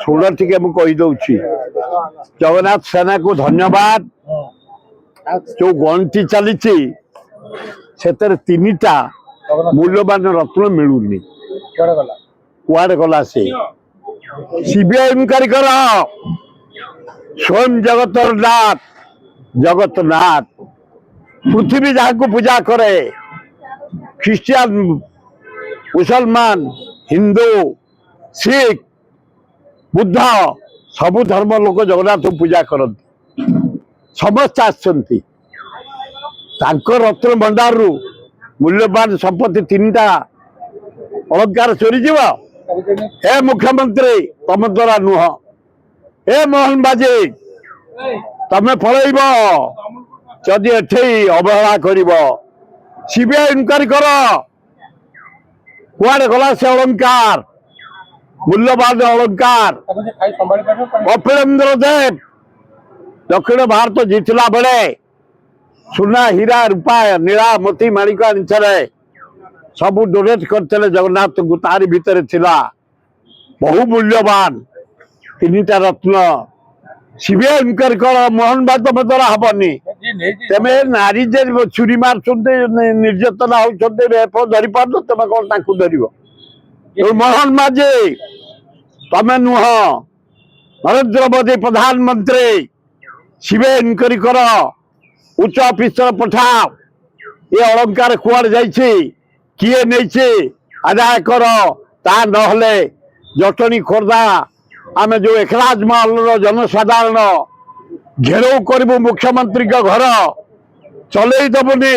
शुण टे मुझे जगन्नाथ सेना को धन्यवाद। जो गणति चली तीन टा मूल्यवान रत्न मिलूनी कुआड़े गला से सीबीआई इनक्वारी कर स्वयं जगतनाथ पृथ्वी जहाँ को पूजा करे ख्रिस्टियन मुसलमान हिंदू सिख बुद्ध सबु धर्म लोक जगन्नाथ पूजा करती समस्त आसती रत्न भंडार मूल्यवान संपत्ति तीन टा अलंकार चोरी जीव हे मुख्यमंत्री तुम द्वारा नुह हे मोहन बाजी तमें पलैब जदि एठे अवहेला कर सीबीआई इनक्वारी कर कुआड़े गला से अलंकार मूल्यवान अलंकार कपिलेन्द्र देव दक्षिण भारत जीतला बेले सुना हीरा रूपा नीला मोती माणिक जिनसे सब डोनेट करते जगन्नाथ को तारी भितर थिला बहु मूल्यवान तीन टा रत्न सीबीआई इनक्वारी कर मोहन बाग तुम द्वारा हबनी तेमे नारी जे छुरी मार निर्यातना होती धरी पार तुम कौन धर मोहन माझी तमें नुह नरेंद्र मोदी प्रधानमंत्री सीबीआई इनक्वारी कर उच्च अफिसर पठाओ ये अलंकार कुआड़ जाइए किए नहीं आदाय कर ता नहले जटनी खोर्धा आम जो एकराज महल जनसाधारण घेराव करू मुख्यमंत्री घर चलई दबुनी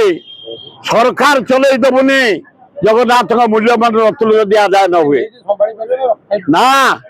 सरकार चलई दबुनी जगन्नाथ मूल्यवान रत्न यदि आदाय न हुए ना।